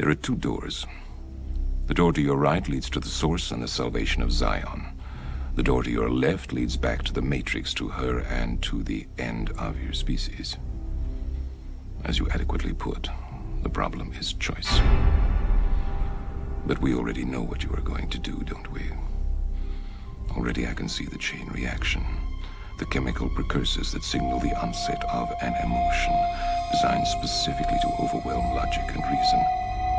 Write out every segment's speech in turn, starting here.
There are two doors. The door to your right leads to the source and the salvation of Zion. The door to your left leads back to the Matrix, to her, and to the end of your species. As you adequately put, the problem is choice. But we already know what you are going to do, don't we? Already I can see the chain reaction. The chemical precursors that signal the onset of an emotion designed specifically to overwhelm logic and reason.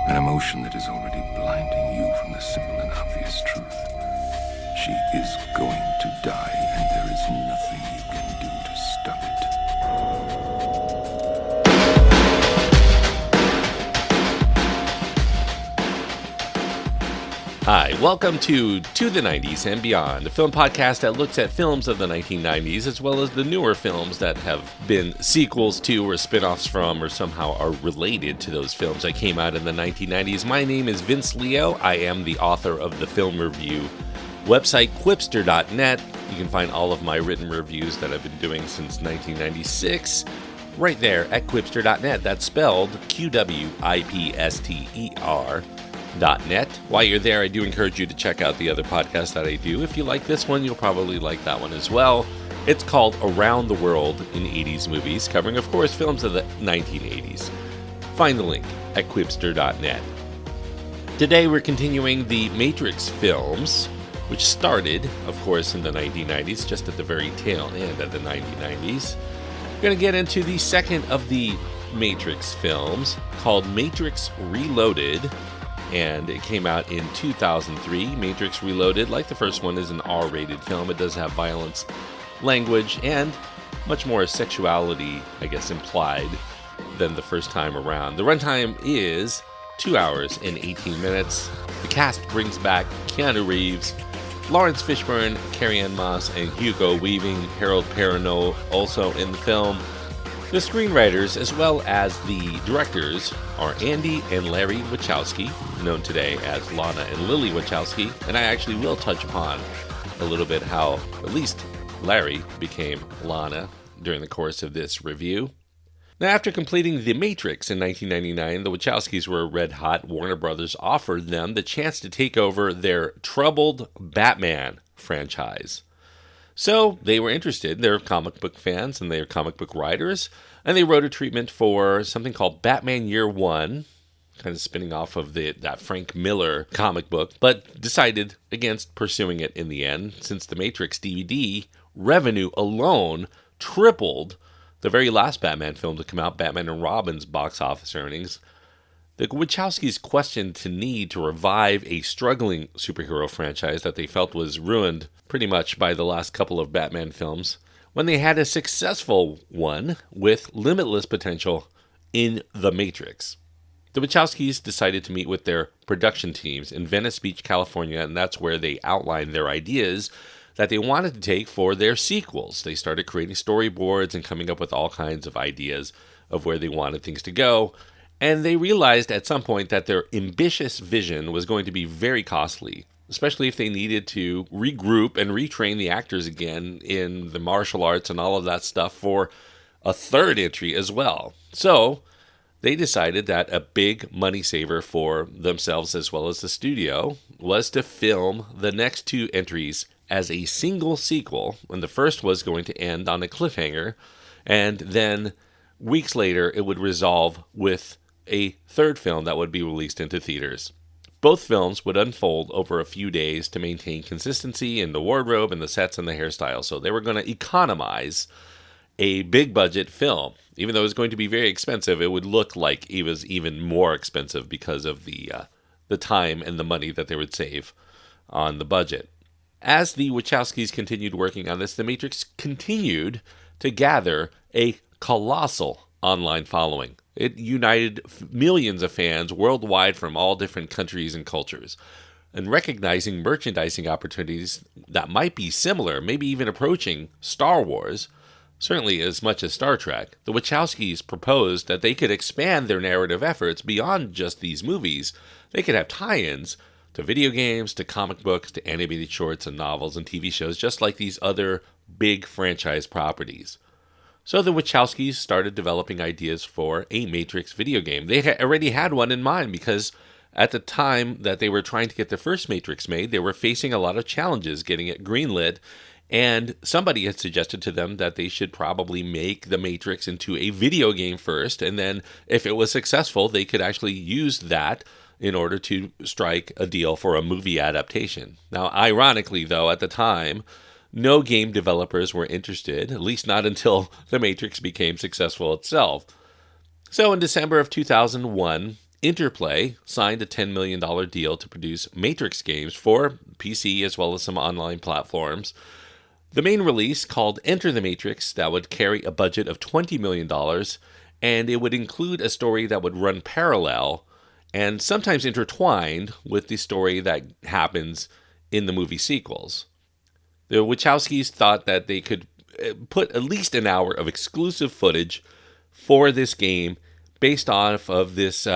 An emotion that is already blinding you from the simple and obvious truth. She is going to die, and there is nothing you can do to stop it. Hi, welcome to the 90s and Beyond, a film podcast that looks at films of the 1990s as well as the newer films that have been sequels to or spin-offs from or somehow are related to those films that came out in the 1990s. My name is Vince Leo. I am the author of the film review website, Quipster.net. You can find all of my written reviews that I've been doing since 1996 right there at Quipster.net. That's spelled Quipster.net. While you're there, I do encourage you to check out the other podcasts that I do. If you like this one, you'll probably like that one as well. It's called Around the World in 80s Movies, covering, of course, films of the 1980s. Find the link at Quipster.net. Today, we're continuing the Matrix films, which started, of course, in the 1990s, just at the very tail end of the 1990s. We're going to get into the second of the Matrix films, called Matrix Reloaded, and it came out in 2003. Matrix Reloaded, like the first one, is an R-rated film. It does have violence, language, and much more sexuality, I guess, implied than the first time around. The runtime is 2 hours and 18 minutes. The cast brings back Keanu Reeves, Laurence Fishburne, Carrie-Anne Moss, and Hugo Weaving. Harold Perrineau also in the film. The screenwriters, as well as the directors, are Andy and Larry Wachowski, known today as Lana and Lily Wachowski, and I actually will touch upon a little bit how at least Larry became Lana during the course of this review. Now, after completing The Matrix in 1999, the Wachowskis were red hot. Warner Brothers offered them the chance to take over their troubled Batman franchise. So they were interested. They're comic book fans and they're comic book writers. And they wrote a treatment for something called Batman Year One, kind of spinning off of that Frank Miller comic book, but decided against pursuing it in the end, since the Matrix DVD revenue alone tripled the very last Batman film to come out, Batman and Robin's box office earnings. The Wachowskis questioned the need to revive a struggling superhero franchise that they felt was ruined pretty much by the last couple of Batman films, when they had a successful one with limitless potential in The Matrix. The Wachowskis decided to meet with their production teams in Venice Beach, California, and that's where they outlined their ideas that they wanted to take for their sequels. They started creating storyboards and coming up with all kinds of ideas of where they wanted things to go. And they realized at some point that their ambitious vision was going to be very costly, especially if they needed to regroup and retrain the actors again in the martial arts and all of that stuff for a third entry as well. So they decided that a big money saver for themselves as well as the studio was to film the next two entries as a single sequel, and the first was going to end on a cliffhanger, and then weeks later it would resolve with a third film that would be released into theaters. Both films would unfold over a few days to maintain consistency in the wardrobe and the sets and the hairstyle, so they were going to economize a big budget film. Even though it was going to be very expensive, it would look like it was even more expensive because of the time and the money that they would save on the budget. As the Wachowskis continued working on this, The Matrix continued to gather a colossal online following. It united millions of fans worldwide from all different countries and cultures. And recognizing merchandising opportunities that might be similar, maybe even approaching Star Wars, certainly as much as Star Trek, the Wachowskis proposed that they could expand their narrative efforts beyond just these movies. They could have tie-ins to video games, to comic books, to animated shorts and novels and TV shows, just like these other big franchise properties. So the Wachowskis started developing ideas for a Matrix video game. They already had one in mind because at the time that they were trying to get the first Matrix made, they were facing a lot of challenges getting it greenlit. And somebody had suggested to them that they should probably make the Matrix into a video game first. And then if it was successful, they could actually use that in order to strike a deal for a movie adaptation. Now, ironically, though, at the time, no game developers were interested, at least not until The Matrix became successful itself. So in December of 2001, Interplay signed a $10 million deal to produce Matrix games for PC as well as some online platforms. The main release, called Enter the Matrix, that would carry a budget of $20 million, and it would include a story that would run parallel and sometimes intertwined with the story that happens in the movie sequels. The Wachowskis thought that they could put at least an hour of exclusive footage for this game based off of this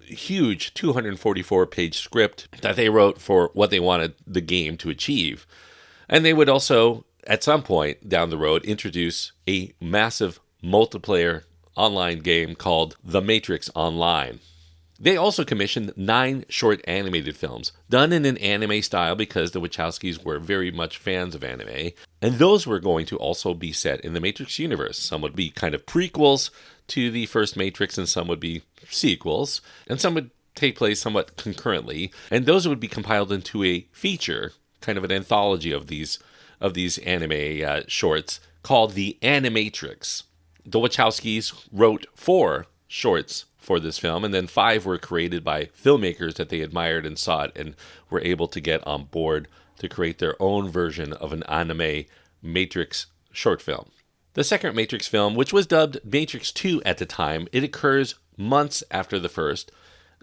huge 244-page script that they wrote for what they wanted the game to achieve. And they would also, at some point down the road, introduce a massive multiplayer online game called The Matrix Online. They also commissioned 9 short animated films, done in an anime style because the Wachowskis were very much fans of anime. And those were going to also be set in the Matrix universe. Some would be kind of prequels to the first Matrix, and some would be sequels. And some would take place somewhat concurrently. And those would be compiled into a feature, kind of an anthology of these anime shorts, called The Animatrix. The Wachowskis wrote 4 shorts for this film, and then 5 were created by filmmakers that they admired and sought and were able to get on board to create their own version of an anime Matrix short film. The second Matrix film, which was dubbed Matrix 2 at the time, it occurs months after the first.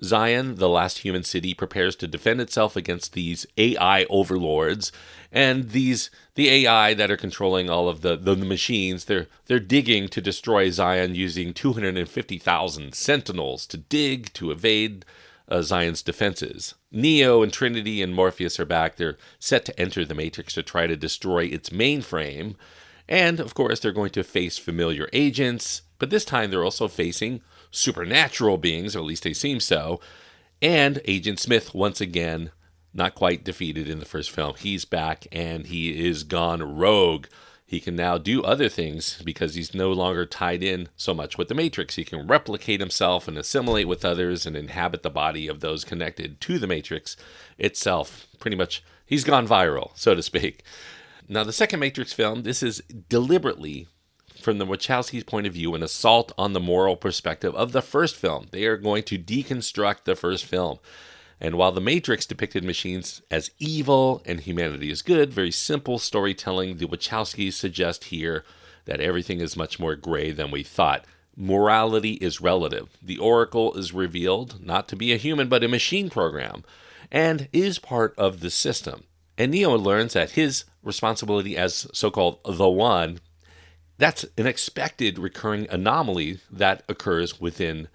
Zion, the last human city, prepares to defend itself against these AI overlords, and the AI that are controlling all of the machines, they're digging to destroy Zion using 250,000 sentinels to dig to evade Zion's defenses. Neo and Trinity and Morpheus are back. They're set to enter the Matrix to try to destroy its mainframe, and of course they're going to face familiar agents, but this time they're also facing supernatural beings, or at least they seem so, and Agent Smith once again, not quite defeated in the first film. He's back and he is gone rogue. He can now do other things because he's no longer tied in so much with the Matrix. He can replicate himself and assimilate with others and inhabit the body of those connected to the Matrix itself. Pretty much, he's gone viral, so to speak. Now, the second Matrix film, this is deliberately, from the Wachowskis' point of view, an assault on the moral perspective of the first film. They are going to deconstruct the first film. And while The Matrix depicted machines as evil and humanity as good, very simple storytelling, the Wachowskis suggest here that everything is much more gray than we thought. Morality is relative. The Oracle is revealed not to be a human, but a machine program, and is part of the system. And Neo learns that his responsibility as so-called the One, that's an expected recurring anomaly that occurs within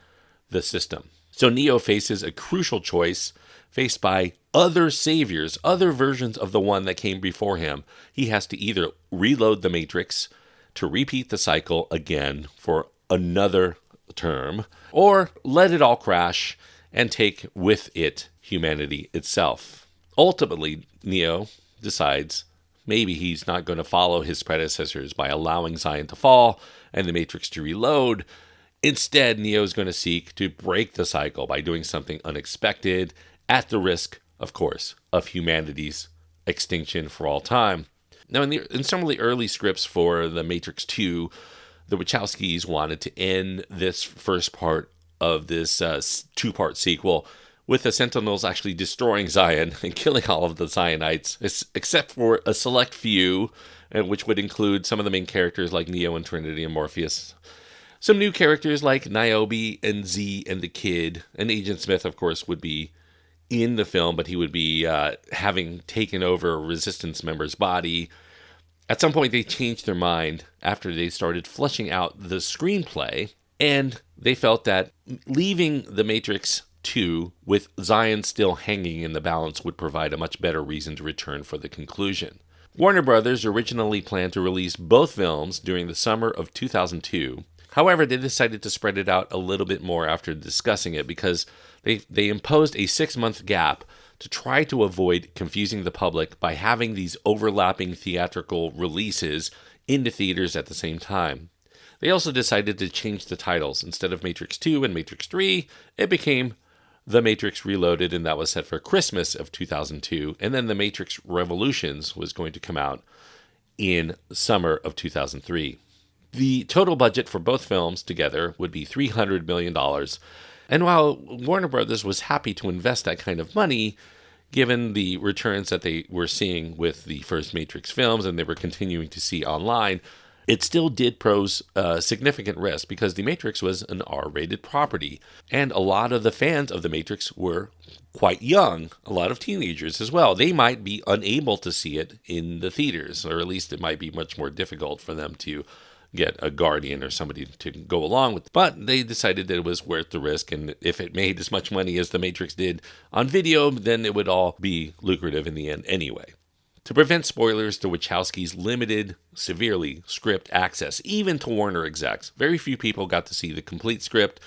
the system. So Neo faces a crucial choice faced by other saviors, other versions of the One that came before him. He has to either reload the Matrix to repeat the cycle again for another term, or let it all crash and take with it humanity itself. Ultimately, Neo decides maybe he's not going to follow his predecessors by allowing Zion to fall and the Matrix to reload. Instead, Neo is going to seek to break the cycle by doing something unexpected at the risk, of course, of humanity's extinction for all time. Now, in some of the early scripts for The Matrix 2, the Wachowskis wanted to end this first part of this 2-part sequel with the Sentinels actually destroying Zion and killing all of the Zionites, except for a select few, which would include some of the main characters like Neo and Trinity and Morpheus. Some new characters like Niobe and Z and the Kid, and Agent Smith, of course, would be in the film, but he would be having taken over a Resistance member's body. At some point, they changed their mind after they started fleshing out the screenplay, and they felt that leaving The Matrix 2 with Zion still hanging in the balance would provide a much better reason to return for the conclusion. Warner Brothers originally planned to release both films during the summer of 2002. However, they decided to spread it out a little bit more after discussing it because they imposed a 6-month gap to try to avoid confusing the public by having these overlapping theatrical releases into theaters at the same time. They also decided to change the titles. Instead of Matrix 2 and Matrix 3, it became The Matrix Reloaded, and that was set for Christmas of 2002. And then The Matrix Revolutions was going to come out in summer of 2003. The total budget for both films together would be $300 million. And while Warner Brothers was happy to invest that kind of money, given the returns that they were seeing with the first Matrix films and they were continuing to see online, it still did pose a significant risk because The Matrix was an R-rated property. And a lot of the fans of The Matrix were quite young, a lot of teenagers as well. They might be unable to see it in the theaters, or at least it might be much more difficult for them to get a guardian or somebody to go along with. But they decided that it was worth the risk, and if it made as much money as The Matrix did on video, then it would all be lucrative in the end anyway. To prevent spoilers, the Wachowskis limited severely script access, even to Warner execs. Very few people got to see the complete script,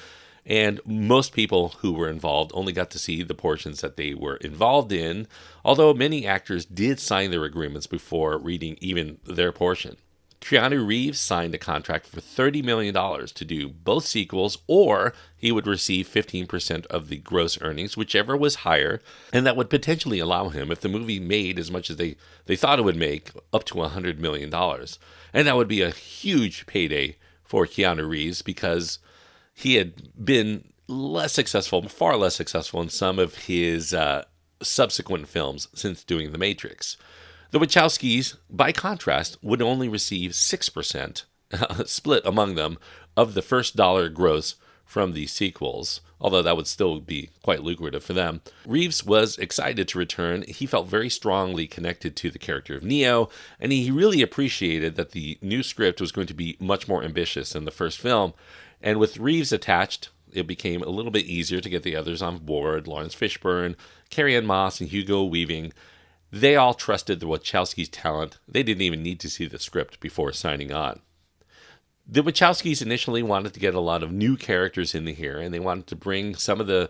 and most people who were involved only got to see the portions that they were involved in, although many actors did sign their agreements before reading even their portion. Keanu Reeves signed a contract for $30 million to do both sequels, or he would receive 15% of the gross earnings, whichever was higher, and that would potentially allow him, if the movie made as much as they thought it would make, up to $100 million. And that would be a huge payday for Keanu Reeves because he had been far less successful in some of his subsequent films since doing The Matrix. The Wachowskis, by contrast, would only receive 6%, split among them, of the first dollar gross from the sequels, although that would still be quite lucrative for them. Reeves was excited to return. He felt very strongly connected to the character of Neo, and he really appreciated that the new script was going to be much more ambitious than the first film. And with Reeves attached, it became a little bit easier to get the others on board. Laurence Fishburne, Carrie-Anne Moss, and Hugo Weaving. They all trusted the Wachowskis' talent. They didn't even need to see the script before signing on. The Wachowskis initially wanted to get a lot of new characters in here, and they wanted to bring some of the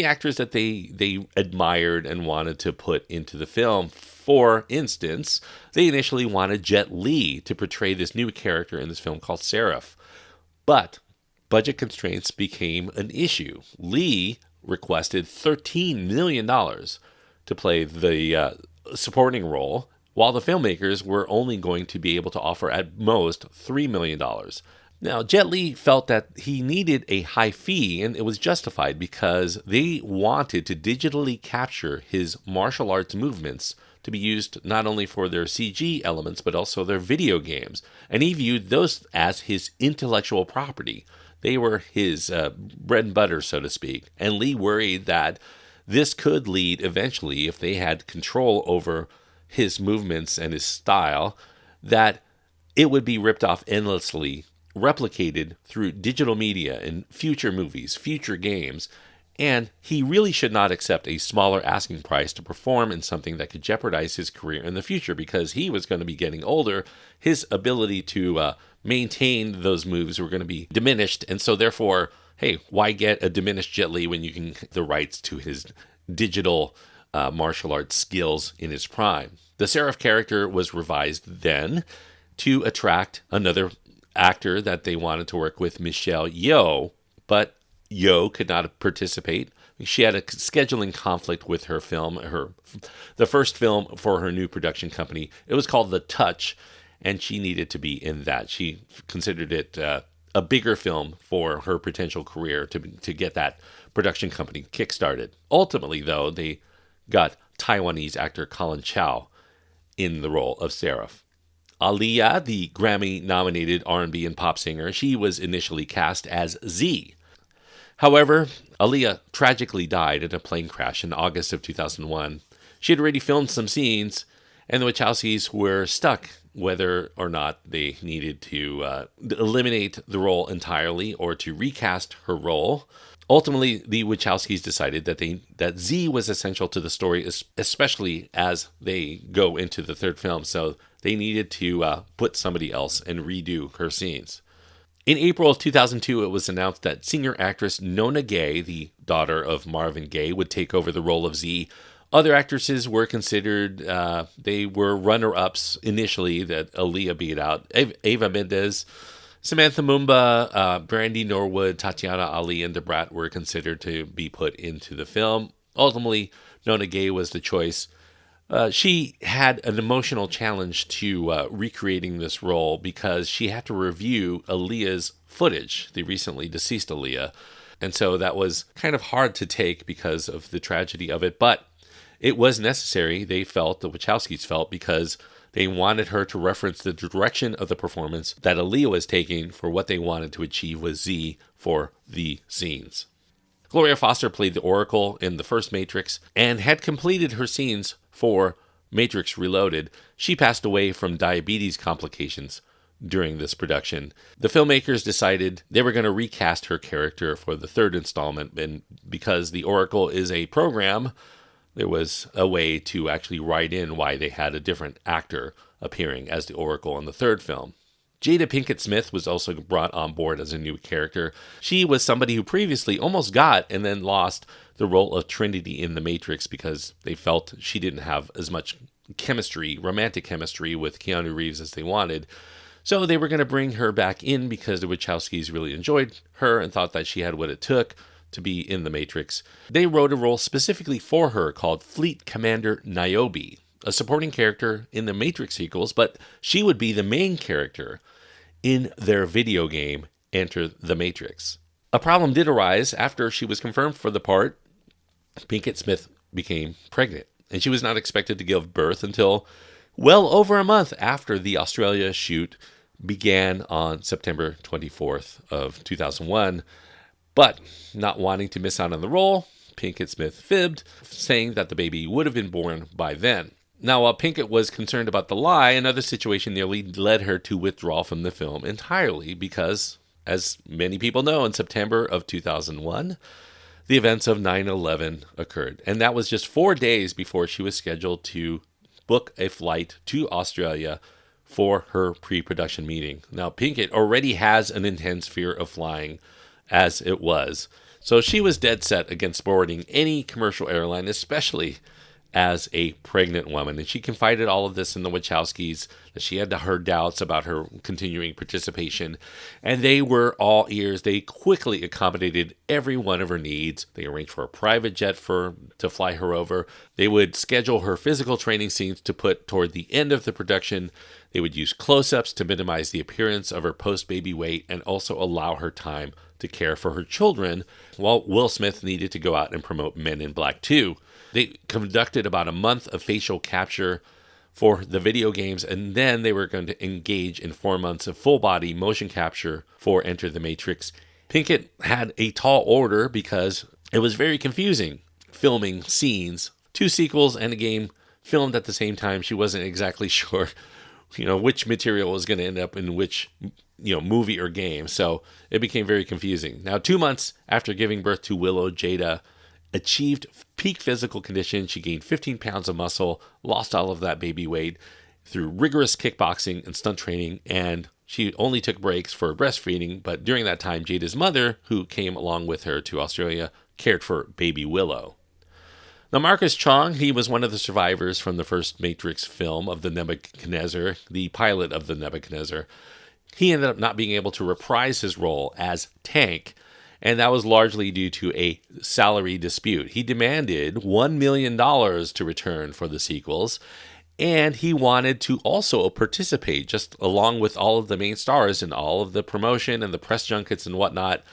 actors that they admired and wanted to put into the film. For instance, they initially wanted Jet Li to portray this new character in this film called Seraph. But budget constraints became an issue. Li requested $13 million to play the supporting role, while the filmmakers were only going to be able to offer at most $3 million. Now, Jet Li felt that he needed a high fee, and it was justified because they wanted to digitally capture his martial arts movements to be used not only for their CG elements, but also their video games. And he viewed those as his intellectual property. They were his bread and butter, so to speak. And Li worried that this could lead eventually, if they had control over his movements and his style, that it would be ripped off endlessly, replicated through digital media in future movies, future games, and he really should not accept a smaller asking price to perform in something that could jeopardize his career in the future because he was going to be getting older. His ability to maintain those moves were going to be diminished, and so therefore, hey, why get a diminished Jet Li when you can get the rights to his digital martial arts skills in his prime? The Seraph character was revised then to attract another actor that they wanted to work with, Michelle Yeoh, but Yeoh could not participate. She had a scheduling conflict with her film, the first film for her new production company. It was called The Touch, and she needed to be in that. She considered it a bigger film for her potential career to get that production company kickstarted. Ultimately, though, they got Taiwanese actor Colin Chow in the role of Seraph. Aaliyah, the Grammy-nominated R&B and pop singer, she was initially cast as Z. However, Aaliyah tragically died in a plane crash in August of 2001. She had already filmed some scenes, and the Wachowskis were stuck whether or not they needed to eliminate the role entirely or to recast her role. Ultimately, the Wachowskis decided that Z was essential to the story, especially as they go into the third film, so they needed to put somebody else and redo her scenes. In April of 2002, it was announced that senior actress Nona Gay, the daughter of Marvin Gaye, would take over the role of Z. Other actresses were considered, they were runner-ups initially that Aaliyah beat out. Eva Mendes, Samantha Mumba, Brandy Norwood, Tatiana Ali, and Debrat were considered to be put into the film. Ultimately, Nona Gay was the choice. She had an emotional challenge to recreating this role because she had to review Aaliyah's footage, the recently deceased Aaliyah. And so that was kind of hard to take because of the tragedy of it. But it was necessary, the Wachowskis felt, because they wanted her to reference the direction of the performance that Aaliyah was taking for what they wanted to achieve with Z for the scenes. Gloria Foster played the Oracle in the first Matrix and had completed her scenes for Matrix Reloaded. She passed away from diabetes complications during this production. The filmmakers decided they were going to recast her character for the third installment, and because the Oracle is a program, there was a way to actually write in why they had a different actor appearing as the Oracle in the third film. Jada Pinkett Smith was also brought on board as a new character. She was somebody who previously almost got and then lost the role of Trinity in The Matrix because they felt she didn't have as much chemistry, romantic chemistry with Keanu Reeves as they wanted. So they were going to bring her back in because the Wachowskis really enjoyed her and thought that she had what it took to be in The Matrix. They wrote a role specifically for her called Fleet Commander Niobe, a supporting character in the Matrix sequels, but she would be the main character in their video game, Enter the Matrix. A problem did arise after she was confirmed for the part. Pinkett Smith became pregnant, and she was not expected to give birth until well over a month after the Australia shoot began on September 24th of 2001. But not wanting to miss out on the role, Pinkett Smith fibbed, saying that the baby would have been born by then. Now, while Pinkett was concerned about the lie, another situation nearly led her to withdraw from the film entirely because, as many people know, in September of 2001, the events of 9/11 occurred. And that was just 4 days before she was scheduled to book a flight to Australia for her pre-production meeting. Now, Pinkett already has an intense fear of flying as it was. So she was dead set against boarding any commercial airline, especially as a pregnant woman. And she confided all of this in the Wachowskis, that she had her doubts about her continuing participation. And they were all ears. They quickly accommodated every one of her needs. They arranged for a private jet to fly her over. They would schedule her physical training scenes to put toward the end of the production. They would use close-ups to minimize the appearance of her post-baby weight and also allow her time to care for her children, while Will Smith needed to go out and promote Men in Black 2. They conducted about a month of facial capture for the video games, and then they were going to engage in 4 months of full-body motion capture for Enter the Matrix. Pinkett had a tall order because it was very confusing filming scenes, 2 sequels and a game filmed at the same time. She wasn't exactly sure, which material was going to end up in which movie or game. So it became very confusing. Now, 2 months after giving birth to Willow, Jada achieved peak physical condition. She gained 15 pounds of muscle, lost all of that baby weight through rigorous kickboxing and stunt training, and she only took breaks for breastfeeding. But during that time, Jada's mother, who came along with her to Australia, cared for baby Willow. Now, Marcus Chong, he was one of the survivors from the first Matrix film of the Nebuchadnezzar, the pilot of the Nebuchadnezzar. He ended up not being able to reprise his role as Tank, and that was largely due to a salary dispute. He demanded $1 million to return for the sequels, and he wanted to also participate, just along with all of the main stars in all of the promotion and the press junkets and whatnot.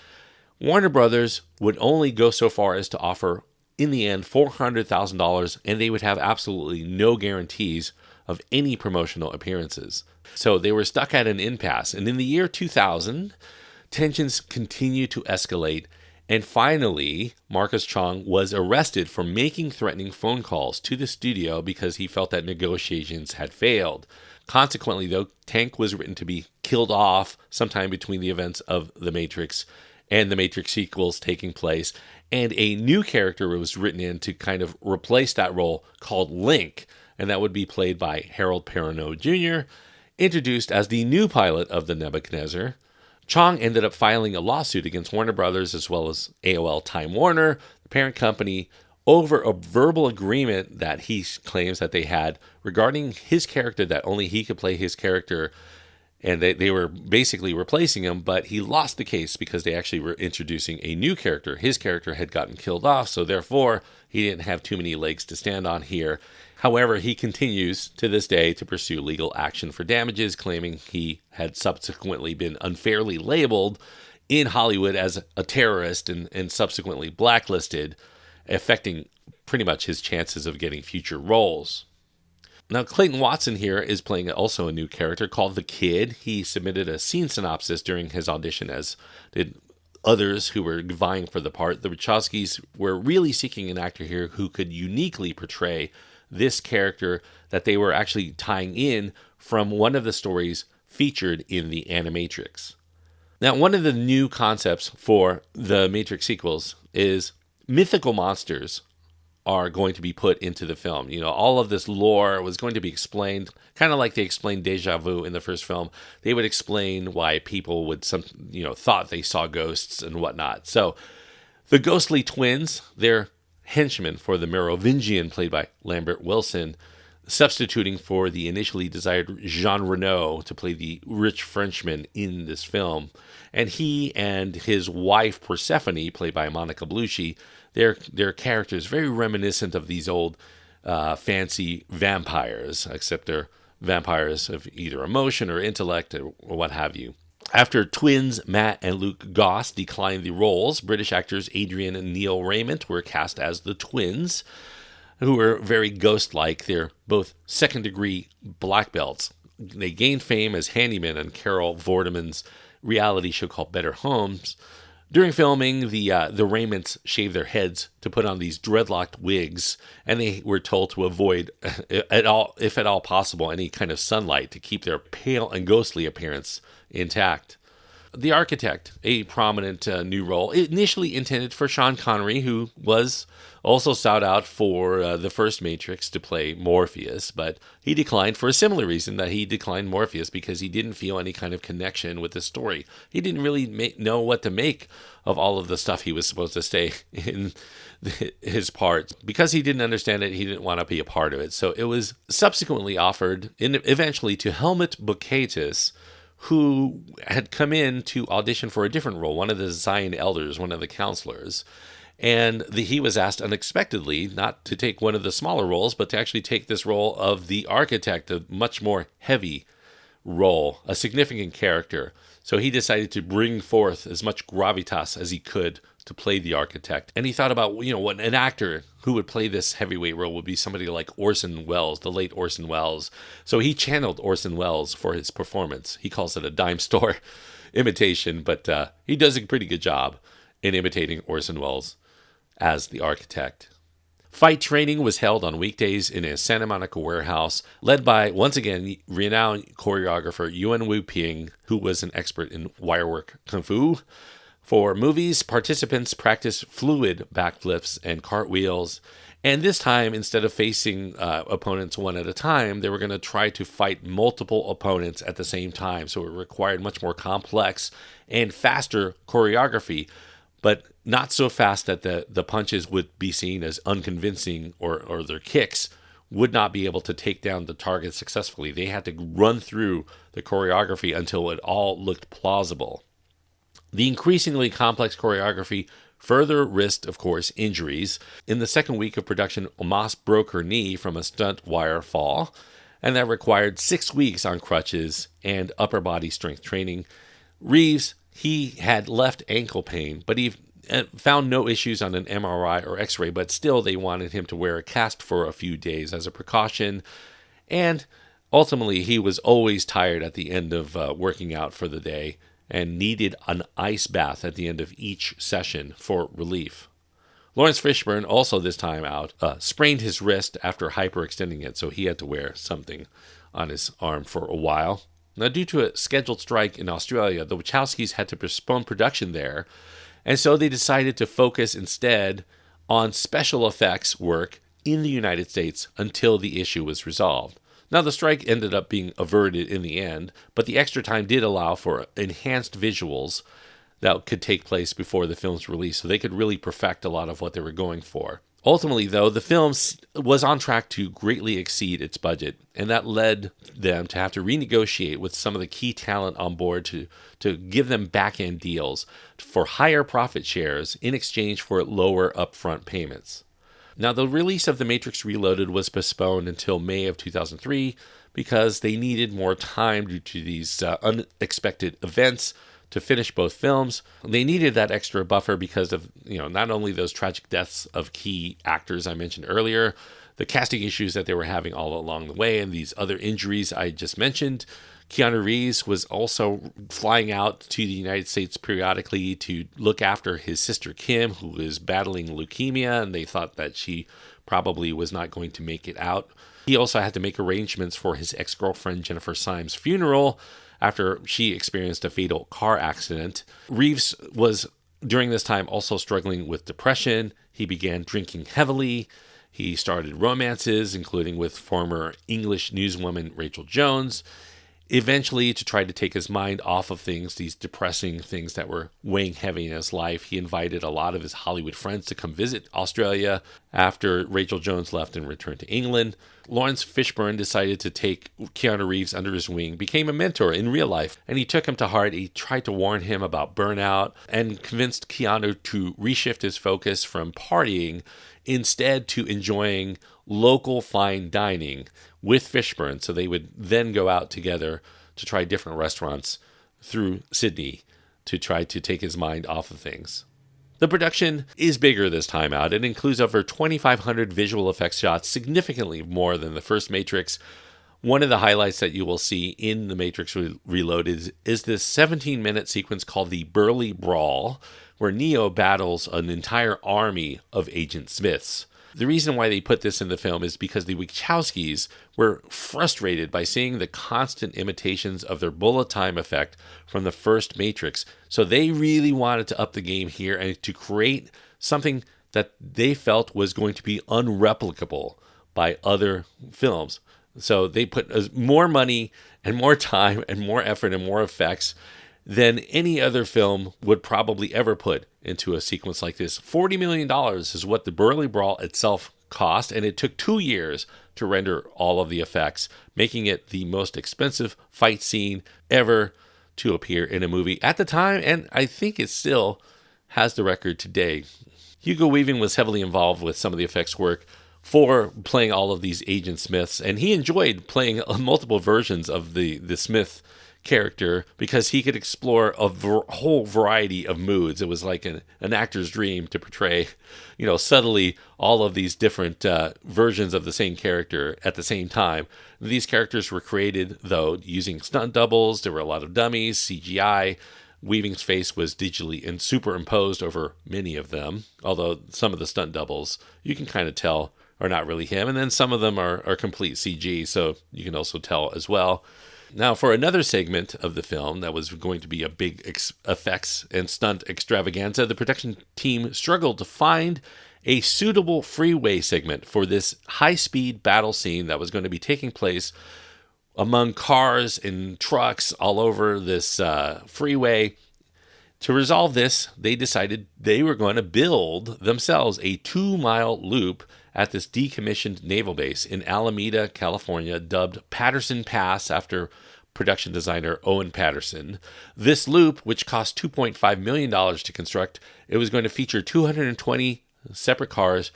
Warner Brothers would only go so far as to offer, in the end, $400,000, and they would have absolutely no guarantees of any promotional appearances. So they were stuck at an impasse. And in the year 2000, tensions continued to escalate. And finally, Marcus Chong was arrested for making threatening phone calls to the studio because he felt that negotiations had failed. Consequently, though, Tank was written to be killed off sometime between the events of The Matrix and the Matrix sequels taking place. And a new character was written in to kind of replace that role called Link, and that would be played by Harold Perrineau Jr., introduced as the new pilot of the Nebuchadnezzar. Chong ended up filing a lawsuit against Warner Brothers as well as AOL Time Warner, the parent company, over a verbal agreement that he claims that they had regarding his character, that only he could play his character, and they were basically replacing him, but he lost the case because they actually were introducing a new character. His character had gotten killed off, so therefore he didn't have too many legs to stand on here. However, he continues to this day to pursue legal action for damages, claiming he had subsequently been unfairly labeled in Hollywood as a terrorist and subsequently blacklisted, affecting pretty much his chances of getting future roles. Now, Clayton Watson here is playing also a new character called The Kid. He submitted a scene synopsis during his audition, as did others who were vying for the part. The Wachowskis were really seeking an actor here who could uniquely portray this character that they were actually tying in from one of the stories featured in the Animatrix. Now, one of the new concepts for the Matrix sequels is mythical monsters are going to be put into the film. You know, all of this lore was going to be explained, kind of like they explained Deja Vu in the first film. They would explain why people would thought they saw ghosts and whatnot. So the ghostly twins, they're henchmen for the Merovingian, played by Lambert Wilson, substituting for the initially desired Jean Reno to play the rich Frenchman in this film. And he and his wife Persephone, played by Monica Bellucci, their characters very reminiscent of these old fancy vampires, except they're vampires of either emotion or intellect or what have you. After twins Matt and Luke Goss declined the roles, British actors Adrian and Neil Raymond were cast as the twins, who were very ghost-like. They're both second-degree black belts. They gained fame as handymen on Carol Vorderman's reality show called Better Homes. During filming, the Raymonds shaved their heads to put on these dreadlocked wigs, and they were told to avoid, if at all possible, any kind of sunlight to keep their pale and ghostly appearance intact. The Architect, a prominent new role, initially intended for Sean Connery, who was also sought out for the first Matrix to play Morpheus, but he declined for a similar reason that he declined Morpheus, because he didn't feel any kind of connection with the story. He didn't really know what to make of all of the stuff he was supposed to say in his parts. Because he didn't understand it, he didn't want to be a part of it. So it was subsequently offered eventually to Helmut Bukaitis, who had come in to audition for a different role, one of the Zion elders, one of the counselors. And he was asked unexpectedly not to take one of the smaller roles, but to actually take this role of the Architect, a much more heavy role, a significant character. So he decided to bring forth as much gravitas as he could to play the Architect. And he thought about, what an actor who would play this heavyweight role would be somebody like Orson Welles, the late Orson Welles. So he channeled Orson Welles for his performance. He calls it a dime store imitation, but he does a pretty good job in imitating Orson Welles as the Architect. Fight training was held on weekdays in a Santa Monica warehouse, led by, once again, renowned choreographer Yuen Wu Ping, who was an expert in wirework kung fu. For movies, participants practiced fluid backflips and cartwheels, and this time, instead of facing opponents one at a time, they were going to try to fight multiple opponents at the same time, so it required much more complex and faster choreography, but not so fast that the punches would be seen as unconvincing, or their kicks would not be able to take down the target successfully. They had to run through the choreography until it all looked plausible. The increasingly complex choreography further risked, of course, injuries. In the second week of production, Moss broke her knee from a stunt wire fall, and that required 6 weeks on crutches and upper body strength training. Reeves, he had left ankle pain, but he found no issues on an MRI or X-ray, but still they wanted him to wear a cast for a few days as a precaution. And ultimately, he was always tired at the end of working out for the day and needed an ice bath at the end of each session for relief. Laurence Fishburne, also this time out, sprained his wrist after hyperextending it, so he had to wear something on his arm for a while. Now, due to a scheduled strike in Australia, the Wachowskis had to postpone production there, And so they decided to focus instead on special effects work in the United States until the issue was resolved. Now, the strike ended up being averted in the end, but the extra time did allow for enhanced visuals that could take place before the film's release, so they could really perfect a lot of what they were going for. Ultimately, though, the film was on track to greatly exceed its budget, and that led them to have to renegotiate with some of the key talent on board to give them back-end deals for higher profit shares in exchange for lower upfront payments. Now, the release of The Matrix Reloaded was postponed until May of 2003 because they needed more time due to these unexpected events to finish both films. They needed that extra buffer because of, not only those tragic deaths of key actors I mentioned earlier, the casting issues that they were having all along the way, and these other injuries I just mentioned. Keanu Reeves was also flying out to the United States periodically to look after his sister Kim, who is battling leukemia, and they thought that she probably was not going to make it out. He also had to make arrangements for his ex-girlfriend Jennifer Syme's funeral after she experienced a fatal car accident. Reeves was, during this time, also struggling with depression. He began drinking heavily. He started romances, including with former English newswoman Rachel Jones. Eventually, to try to take his mind off of things, these depressing things that were weighing heavy in his life, he invited a lot of his Hollywood friends to come visit Australia after Rachel Jones left and returned to England. Laurence Fishburne decided to take Keanu Reeves under his wing, became a mentor in real life, and he took him to heart. He tried to warn him about burnout and convinced Keanu to reshift his focus from partying instead to enjoying local fine dining with Fishburne. So they would then go out together to try different restaurants through Sydney to try to take his mind off of things. The production is bigger this time out. It includes over 2,500 visual effects shots, significantly more than the first Matrix. One of the highlights that you will see in The Matrix Reloaded is this 17-minute sequence called the Burly Brawl, where Neo battles an entire army of Agent Smiths. The reason why they put this in the film is because the Wachowskis were frustrated by seeing the constant imitations of their bullet time effect from the first Matrix. So they really wanted to up the game here and to create something that they felt was going to be unreplicable by other films. So they put more money and more time and more effort and more effects than any other film would probably ever put into a sequence like this. $40 million is what the Burly Brawl itself cost, and it took 2 years to render all of the effects, making it the most expensive fight scene ever to appear in a movie at the time, and I think it still has the record today. Hugo Weaving was heavily involved with some of the effects work for playing all of these Agent Smiths, and he enjoyed playing multiple versions of the Smith character because he could explore a whole variety of moods. It was like an actor's dream to portray, subtly all of these different versions of the same character at the same time. These characters were created, though, using stunt doubles. There were a lot of dummies, CGI. Weaving's face was digitally and superimposed over many of them, although some of the stunt doubles you can kind of tell are not really him, and then some of them are complete CG, so you can also tell as well. Now, for another segment of the film that was going to be a big effects and stunt extravaganza, the production team struggled to find a suitable freeway segment for this high-speed battle scene that was going to be taking place among cars and trucks all over this freeway. To resolve this, they decided they were going to build themselves a 2-mile loop at this decommissioned naval base in Alameda, California, dubbed Patterson Pass after production designer Owen Patterson. This loop, which cost $2.5 million to construct, it was going to feature 220 separate cars,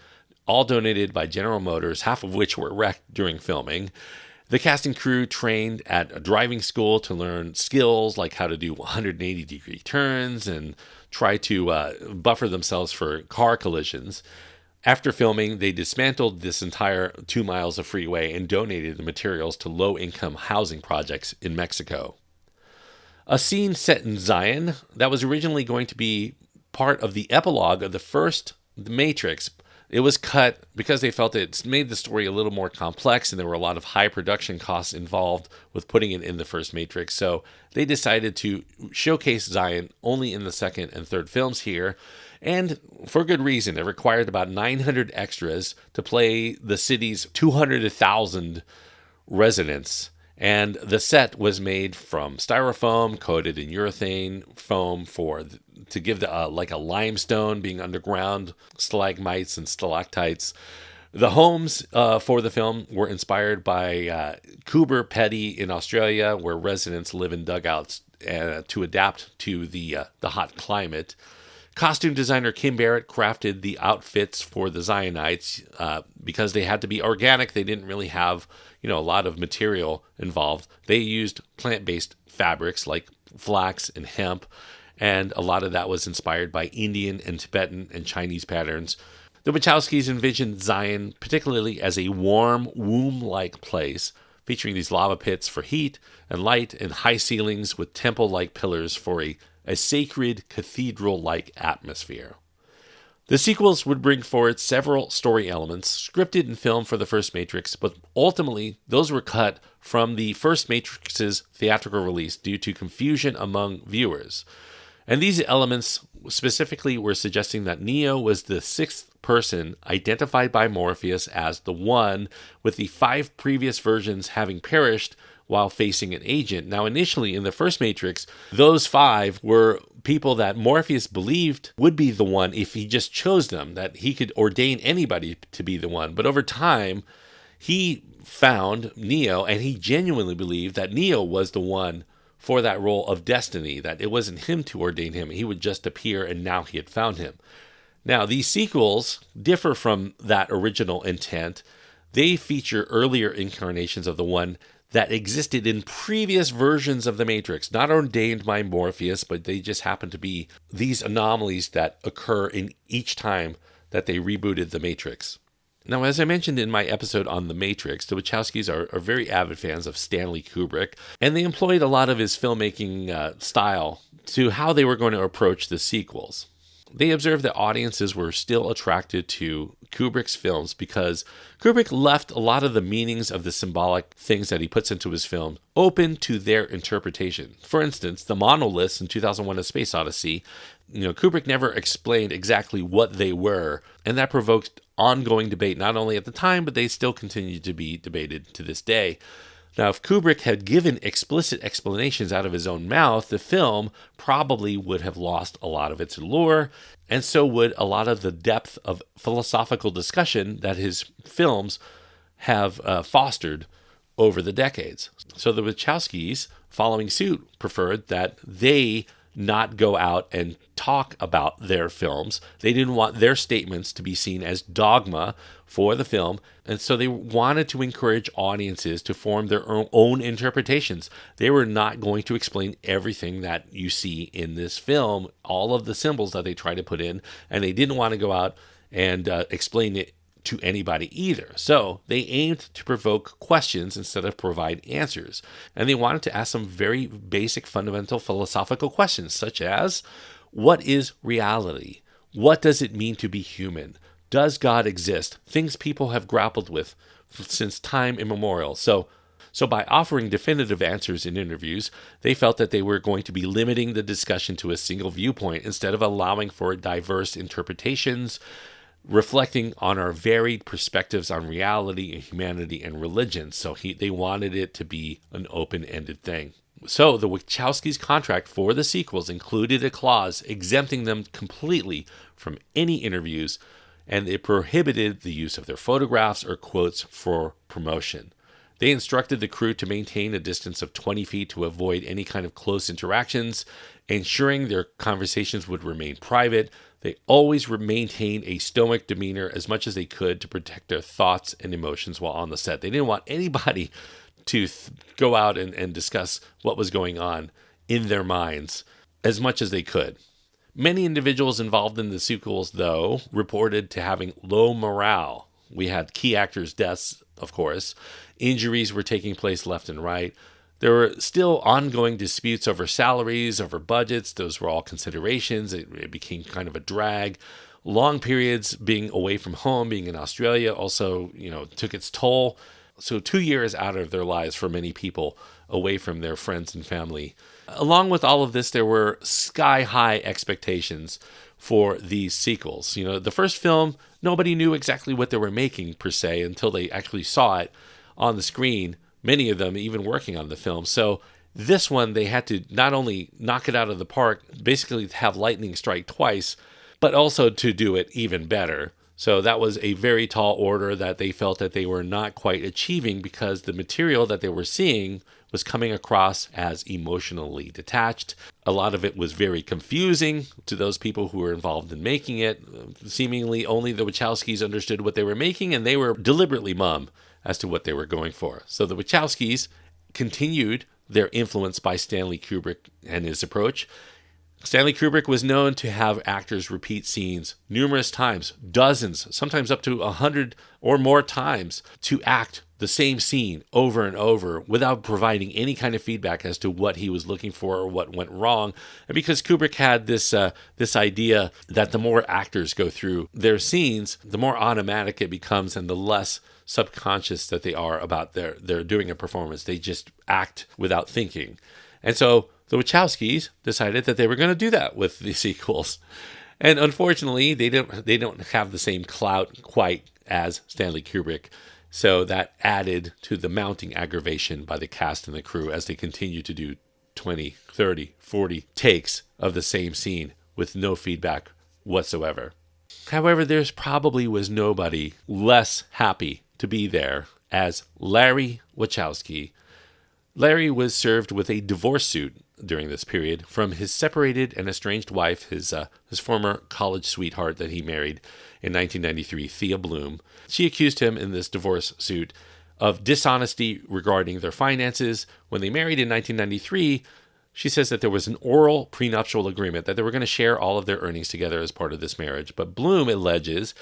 all donated by General Motors, half of which were wrecked during filming. The cast and crew trained at a driving school to learn skills like how to do 180-degree turns and try to buffer themselves for car collisions. After filming, they dismantled this entire 2 miles of freeway and donated the materials to low-income housing projects in Mexico. A scene set in Zion that was originally going to be part of the epilogue of the first The Matrix. It was cut because they felt it made the story a little more complex, and there were a lot of high production costs involved with putting it in the first Matrix. So they decided to showcase Zion only in the second and third films here. And for good reason. It required about 900 extras to play the city's 200,000 residents. And the set was made from styrofoam coated in urethane foam to give the like a limestone being underground, stalagmites and stalactites. The homes for the film were inspired by Coober Pedy in Australia, where residents live in dugouts to adapt to the hot climate. Costume designer Kim Barrett crafted the outfits for the Zionites because they had to be organic. They didn't really have, a lot of material involved. They used plant-based fabrics like flax and hemp, and a lot of that was inspired by Indian and Tibetan and Chinese patterns. The Wachowskis envisioned Zion particularly as a warm, womb-like place, featuring these lava pits for heat and light and high ceilings with temple-like pillars for a sacred cathedral-like atmosphere. The sequels would bring forward several story elements scripted and filmed for the first Matrix, but ultimately those were cut from the first Matrix's theatrical release due to confusion among viewers. And these elements specifically were suggesting that Neo was the sixth person identified by Morpheus as the one, with the 5 previous versions having perished while facing an agent. Now, initially in the first Matrix, those 5 were people that Morpheus believed would be the one if he just chose them, that he could ordain anybody to be the one. But over time, he found Neo, and he genuinely believed that Neo was the one for that role of destiny, that it wasn't him to ordain him. He would just appear, and now he had found him. Now, these sequels differ from that original intent. They feature earlier incarnations of the one that existed in previous versions of the Matrix, not ordained by Morpheus, but they just happen to be these anomalies that occur in each time that they rebooted the Matrix. Now, as I mentioned in my episode on The Matrix, the Wachowskis are very avid fans of Stanley Kubrick, and they employed a lot of his filmmaking style to how they were going to approach the sequels. They observed that audiences were still attracted to Kubrick's films because Kubrick left a lot of the meanings of the symbolic things that he puts into his film open to their interpretation. For instance, the monoliths in 2001: A Space Odyssey, Kubrick never explained exactly what they were, and that provoked ongoing debate not only at the time, but they still continue to be debated to this day. Now, if Kubrick had given explicit explanations out of his own mouth, the film probably would have lost a lot of its allure, and so would a lot of the depth of philosophical discussion that his films have fostered over the decades. So the Wachowskis, following suit, preferred that they not go out and talk about their films. They didn't want their statements to be seen as dogma for the film, and so they wanted to encourage audiences to form their own interpretations. They were not going to explain everything that you see in this film, all of the symbols that they try to put in, and they didn't want to go out and explain it to anybody either. So they aimed to provoke questions instead of provide answers. And they wanted to ask some very basic, fundamental philosophical questions, such as, what is reality? What does it mean to be human? Does God exist? Things people have grappled with since time immemorial. So by offering definitive answers in interviews, they felt that they were going to be limiting the discussion to a single viewpoint instead of allowing for diverse interpretations, reflecting on our varied perspectives on reality and humanity and religion. So they wanted it to be an open-ended thing. So the Wachowskis' contract for the sequels included a clause exempting them completely from any interviews, and it prohibited the use of their photographs or quotes for promotion. They instructed the crew to maintain a distance of 20 feet to avoid any kind of close interactions, ensuring their conversations would remain private. They always maintained a stoic demeanor as much as they could to protect their thoughts and emotions while on the set. They didn't want anybody to go out and discuss what was going on in their minds as much as they could. Many individuals involved in the sequels, though, reported to having low morale. We had key actors' deaths, of course. Injuries were taking place left and right. There were still ongoing disputes over salaries, over budgets. Those were all considerations. It became kind of a drag. long periods being away from home, being in Australia, also, took its toll. So 2 years out of their lives for many people, away from their friends and family. Along with all of this, there were sky-high expectations for these sequels. The first film, nobody knew exactly what they were making, per se, until they actually saw it on the screen, many of them even working on the film. So this one, they had to not only knock it out of the park, basically have lightning strike twice, but also to do it even better. So that was a very tall order that they felt that they were not quite achieving, because the material that they were seeing was coming across as emotionally detached. A lot of it was very confusing to those people who were involved in making it. Seemingly only the Wachowskis understood what they were making, and they were deliberately mum as to what they were going for. So the Wachowskis continued their influence by Stanley Kubrick and his approach. Stanley Kubrick was known to have actors repeat scenes numerous times, dozens, sometimes up to 100 or more times, to act the same scene over and over without providing any kind of feedback as to what he was looking for or what went wrong. And because Kubrick had this idea that the more actors go through their scenes, the more automatic it becomes and the less subconscious that they are about their doing a performance. They just act without thinking. And so the Wachowskis decided that they were going to do that with the sequels. And unfortunately, they don't have the same clout quite as Stanley Kubrick. So that added to the mounting aggravation by the cast and the crew as they continue to do 20, 30, 40 takes of the same scene with no feedback whatsoever. However, there probably was nobody less happy to be there as Larry Wachowski. Larry was served with a divorce suit during this period from his separated and estranged wife, his former college sweetheart that he married in 1993, Thea Bloom. She accused him in this divorce suit of dishonesty regarding their finances. When they married in 1993, she says that there was an oral prenuptial agreement that they were going to share all of their earnings together as part of this marriage. But Bloom alleges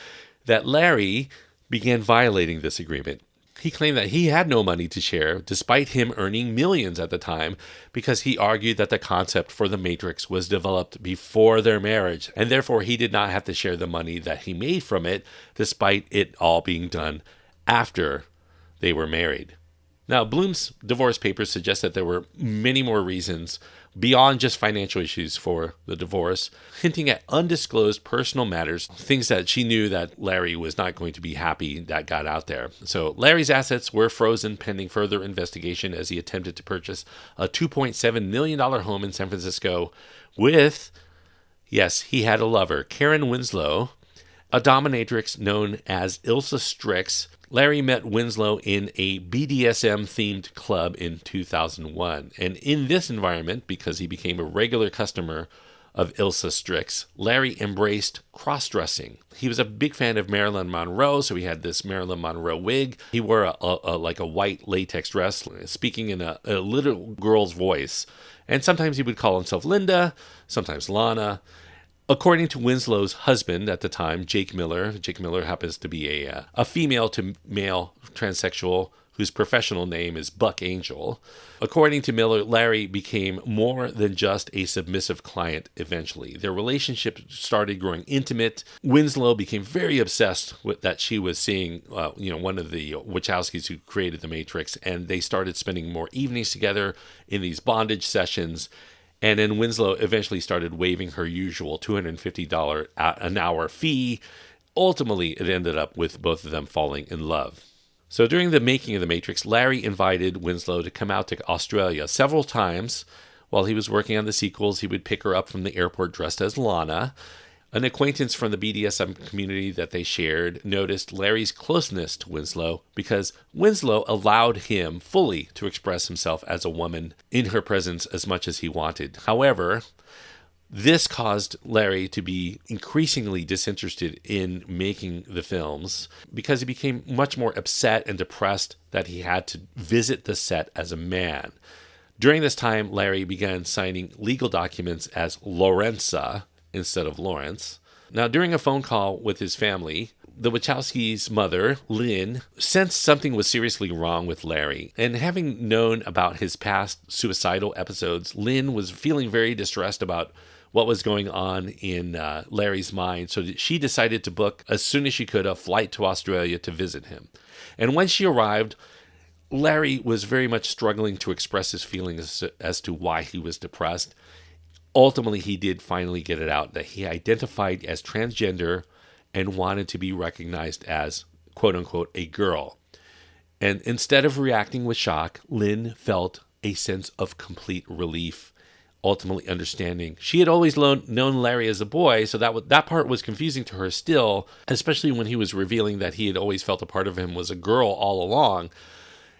that Larry began violating this agreement. He claimed that he had no money to share, despite him earning millions at the time, because he argued that the concept for the Matrix was developed before their marriage, and therefore he did not have to share the money that he made from it, despite it all being done after they were married. Now, Bloom's divorce papers suggest that there were many more reasons beyond just financial issues for the divorce, hinting at undisclosed personal matters, things that she knew that Larry was not going to be happy that got out there. So Larry's assets were frozen pending further investigation as he attempted to purchase a $2.7 million home in San Francisco with, yes, he had a lover, Karen Winslow, a dominatrix known as Ilsa Strix. Larry met Winslow in a BDSM-themed club in 2001. And in this environment, because he became a regular customer of Ilsa Strix, Larry embraced cross-dressing. He was a big fan of Marilyn Monroe, so he had this Marilyn Monroe wig. He wore a white latex dress, speaking in a little girl's voice. And sometimes he would call himself Linda, sometimes Lana. According to Winslow's husband at the time, Jake Miller happens to be a female-to-male transsexual whose professional name is Buck Angel. According to Miller, Larry became more than just a submissive client eventually. Their relationship started growing intimate. Winslow became very obsessed with that she was seeing one of the Wachowskis who created The Matrix, and they started spending more evenings together in these bondage sessions. And then Winslow eventually started waiving her usual $250 an hour fee. Ultimately, it ended up with both of them falling in love. So during the making of The Matrix, Larry invited Winslow to come out to Australia several times. While he was working on the sequels, he would pick her up from the airport dressed as Lana. An acquaintance from the BDSM community that they shared noticed Larry's closeness to Winslow because Winslow allowed him fully to express himself as a woman in her presence as much as he wanted. However, this caused Larry to be increasingly disinterested in making the films because he became much more upset and depressed that he had to visit the set as a man. During this time, Larry began signing legal documents as Lorenza instead of Lawrence. Now, during a phone call with his family, the Wachowskis' mother, Lynn, sensed something was seriously wrong with Larry. And having known about his past suicidal episodes, Lynn was feeling very distressed about what was going on in Larry's mind. So she decided to book, as soon as she could, a flight to Australia to visit him. And when she arrived, Larry was very much struggling to express his feelings as to why he was depressed. Ultimately, he did finally get it out that he identified as transgender and wanted to be recognized as, quote unquote, a girl. And instead of reacting with shock, Lynn felt a sense of complete relief, ultimately understanding. She had always known Larry as a boy, so that part was confusing to her still, especially when he was revealing that he had always felt a part of him was a girl all along,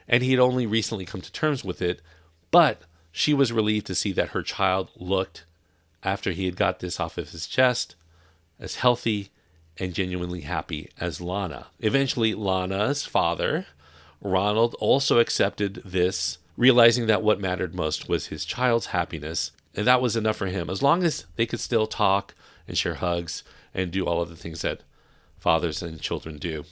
and he had only recently come to terms with it. But she was relieved to see that her child looked, after he had got this off of his chest, as healthy and genuinely happy as Lana. Eventually, Lana's father, Ronald, also accepted this, realizing that what mattered most was his child's happiness, and that was enough for him, as long as they could still talk and share hugs and do all of the things that fathers and children do.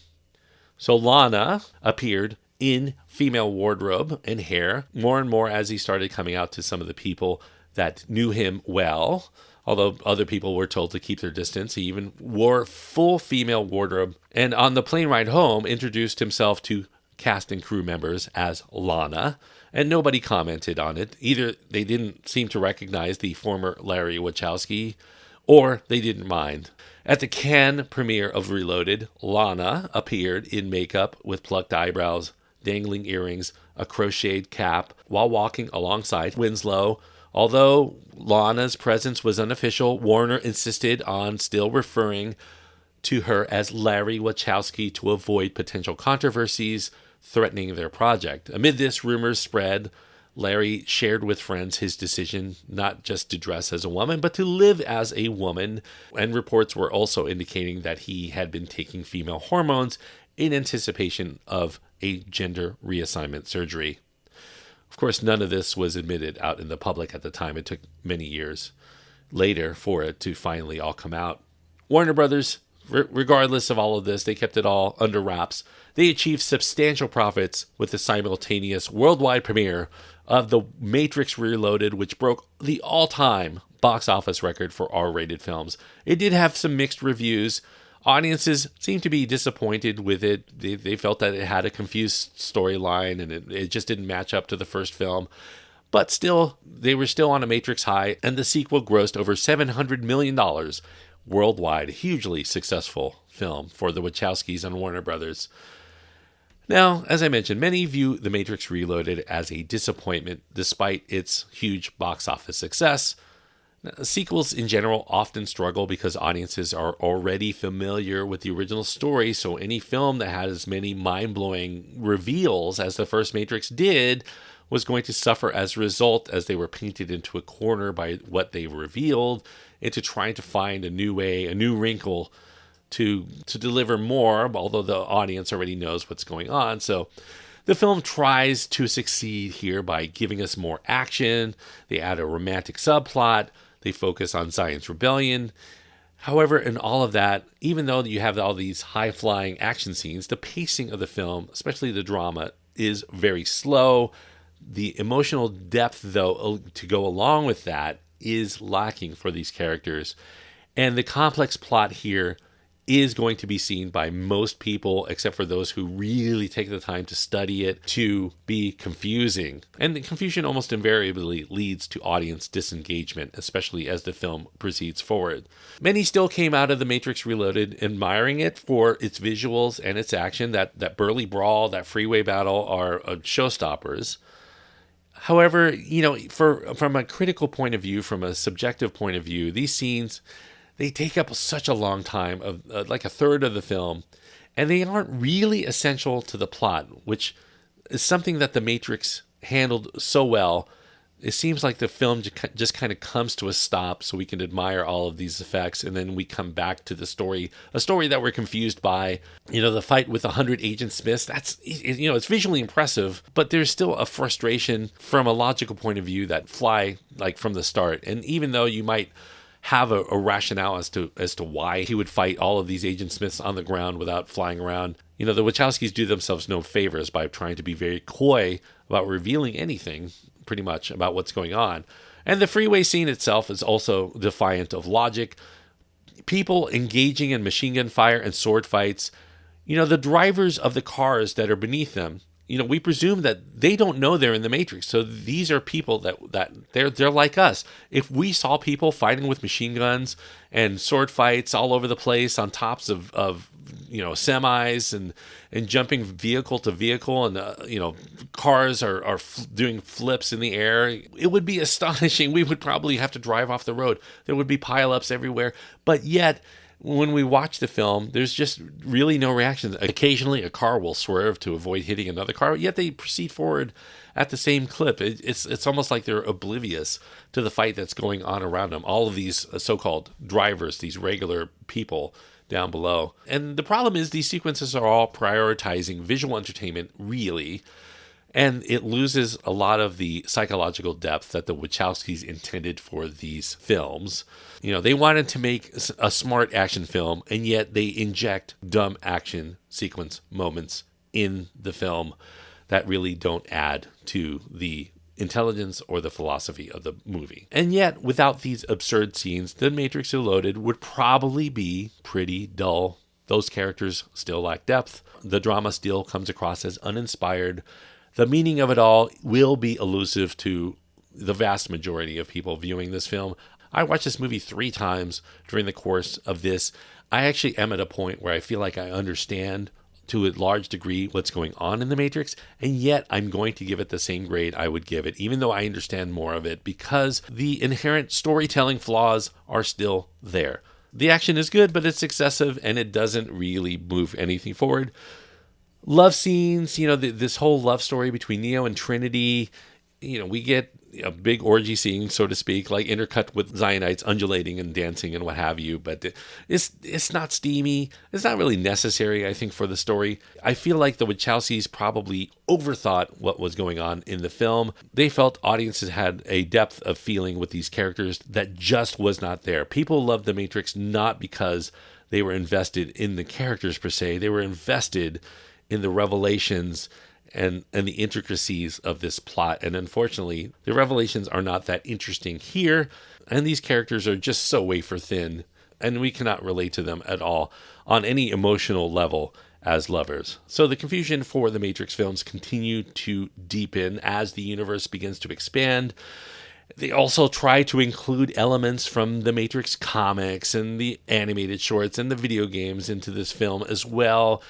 So Lana appeared in female wardrobe and hair more and more as he started coming out to some of the people that knew him well. Although other people were told to keep their distance, he even wore full female wardrobe, and on the plane ride home introduced himself to cast and crew members as Lana, and nobody commented on it. Either they didn't seem to recognize the former Larry Wachowski, or they didn't mind. At the Cannes premiere of Reloaded, Lana appeared in makeup with plucked eyebrows, dangling earrings, a crocheted cap, while walking alongside Winslow. Although Lana's presence was unofficial, Warner insisted on still referring to her as Larry Wachowski to avoid potential controversies threatening their project. Amid this, rumors spread. Larry shared with friends his decision not just to dress as a woman, but to live as a woman, and reports were also indicating that he had been taking female hormones in anticipation of a gender reassignment surgery. Of course, none of this was admitted out in the public at the time. It took many years later for it to finally all come out. Warner Brothers, regardless of all of this, they kept it all under wraps. They achieved substantial profits with the simultaneous worldwide premiere of The Matrix Reloaded, which broke the all-time box office record for R-rated films. It did have some mixed reviews. Audiences seemed to be disappointed with it. They felt that it had a confused storyline and it just didn't match up to the first film. But still, they were still on a Matrix high, and the sequel grossed over $700 million worldwide. A hugely successful film for the Wachowskis and Warner Brothers. Now, as I mentioned, many view The Matrix Reloaded as a disappointment despite its huge box office success. Sequels in general often struggle because audiences are already familiar with the original story, so any film that had as many mind-blowing reveals as the first Matrix did was going to suffer as a result, as they were painted into a corner by what they revealed, into trying to find a new way, a new wrinkle to deliver more, although the audience already knows what's going on. So the film tries to succeed here by giving us more action. They add a romantic subplot. They focus on Zion's rebellion. However, in all of that, even though you have all these high-flying action scenes, the pacing of the film, especially the drama, is very slow. The emotional depth, though, to go along with that is lacking for these characters. And the complex plot here is going to be seen by most people, except for those who really take the time to study it, to be confusing. And the confusion almost invariably leads to audience disengagement, especially as the film proceeds forward. Many still came out of The Matrix Reloaded admiring it for its visuals and its action. That burly brawl, that freeway battle are showstoppers. However, from a critical point of view, from a subjective point of view, these scenes, they take up such a long time, of like a third of the film, and they aren't really essential to the plot, which is something that The Matrix handled so well. It seems like the film just kind of comes to a stop so we can admire all of these effects, and then we come back to the story, a story that we're confused by. The fight with 100 Agent Smiths, that's, it's visually impressive, but there's still a frustration from a logical point of view that fly like from the start. And even though you might have a rationale as to why he would fight all of these Agent Smiths on the ground without flying around, the Wachowskis do themselves no favors by trying to be very coy about revealing anything, pretty much, about what's going on. And the freeway scene itself is also defiant of logic. People engaging in machine gun fire and sword fights, the drivers of the cars that are beneath them, we presume that they don't know they're in the Matrix. So these are people that they're like us. If we saw people fighting with machine guns and sword fights all over the place on tops of semis and jumping vehicle to vehicle, and cars are doing flips in the air, it would be astonishing. We would probably have to drive off the road. There would be pileups everywhere. But yet, when we watch the film, there's just really no reaction. Occasionally, a car will swerve to avoid hitting another car, yet they proceed forward at the same clip. It's almost like they're oblivious to the fight that's going on around them. All of these so-called drivers, these regular people down below. And the problem is these sequences are all prioritizing visual entertainment, really, and it loses a lot of the psychological depth that the Wachowskis intended for these films. They wanted to make a smart action film, and yet they inject dumb action sequence moments in the film that really don't add to the intelligence or the philosophy of the movie. And yet, without these absurd scenes, The Matrix Reloaded would probably be pretty dull. Those characters still lack depth. The drama still comes across as uninspired. The meaning of it all will be elusive to the vast majority of people viewing this film. I watched this movie 3 times during the course of this. I actually am at a point where I feel like I understand to a large degree what's going on in The Matrix, and yet I'm going to give it the same grade I would give it, even though I understand more of it, because the inherent storytelling flaws are still there. The action is good, but it's excessive, and it doesn't really move anything forward. Love scenes, this whole love story between Neo and Trinity, we get a big orgy scene, so to speak, like intercut with Zionites undulating and dancing and what have you, but it's not steamy. It's not really necessary, I think, for the story. I feel like the Wachowskis probably overthought what was going on in the film. They felt audiences had a depth of feeling with these characters that just was not there. People loved The Matrix not because they were invested in the characters per se. They were invested in the revelations and the intricacies of this plot. And unfortunately, the revelations are not that interesting here. And these characters are just so wafer thin, and we cannot relate to them at all on any emotional level as lovers. So the confusion for the Matrix films continue to deepen as the universe begins to expand. They also try to include elements from the Matrix comics and the animated shorts and the video games into this film as well.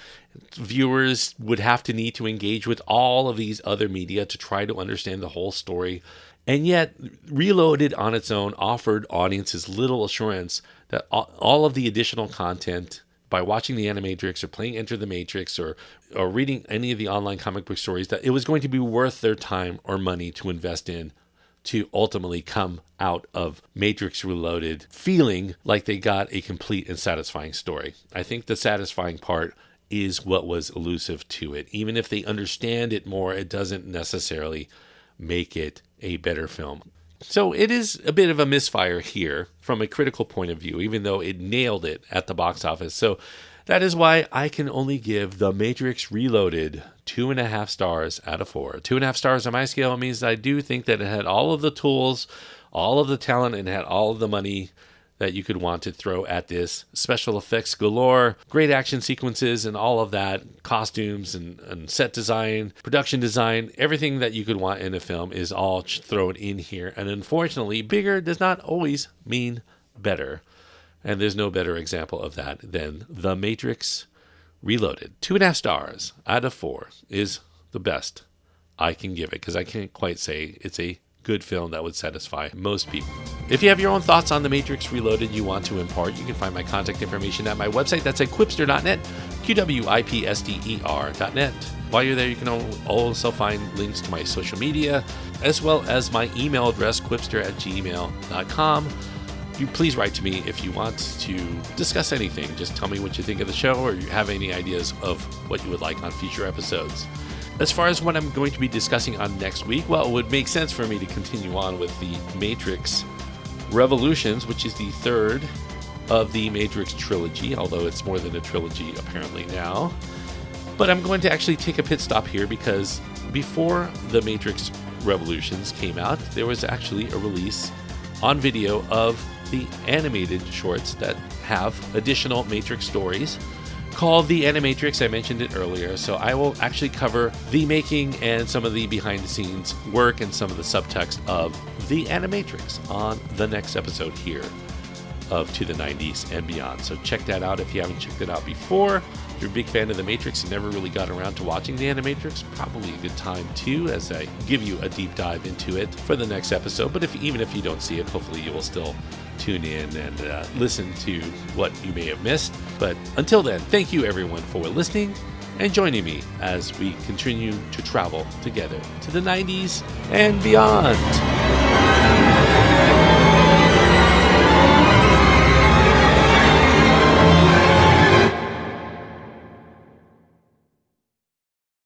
Viewers would have to need to engage with all of these other media to try to understand the whole story. And yet, Reloaded on its own offered audiences little assurance that all of the additional content, by watching the Animatrix or playing Enter the Matrix or reading any of the online comic book stories, that it was going to be worth their time or money to invest in to ultimately come out of Matrix Reloaded feeling like they got a complete and satisfying story. I think the satisfying part is what was elusive to it. Even if they understand it more, it doesn't necessarily make it a better film. So it is a bit of a misfire here from a critical point of view, even though it nailed it at the box office. So that is why I can only give The Matrix Reloaded 2.5 stars out of 4. 2.5 stars on my scale means I do think that it had all of the tools, all of the talent, and had all of the money that you could want to throw at this. Special effects galore, great action sequences and all of that, costumes and set design, production design, everything that you could want in a film is all thrown in here. And unfortunately, bigger does not always mean better. And there's no better example of that than The Matrix Reloaded. 2.5 stars out of 4 is the best I can give it, because I can't quite say it's a good film that would satisfy most people. If you have your own thoughts on The Matrix Reloaded you want to impart, you can find my contact information at my website. That's at quipster.net, QWIPSTER.net. While you're there, you can also find links to my social media, as well as my email address, quipster@gmail.com. You please write to me if you want to discuss anything. Just tell me what you think of the show, or you have any ideas of what you would like on future episodes. As far as what I'm going to be discussing on next week, well, it would make sense for me to continue on with the Matrix Revolutions, which is the third of the Matrix trilogy, although it's more than a trilogy apparently now. But I'm going to actually take a pit stop here, because before the Matrix Revolutions came out, there was actually a release on video of the animated shorts that have additional Matrix stories called The Animatrix. I mentioned it earlier, so I will actually cover the making and some of the behind-the-scenes work and some of the subtext of The Animatrix on the next episode here of To the 90s and Beyond. So check that out if you haven't checked it out before. If you're a big fan of The Matrix and never really got around to watching The Animatrix, probably a good time too, as I give you a deep dive into it for the next episode. But even if you don't see it, hopefully you will still tune in and listen to what you may have missed. But until then, thank you everyone for listening and joining me as we continue to travel together to the 90s and beyond.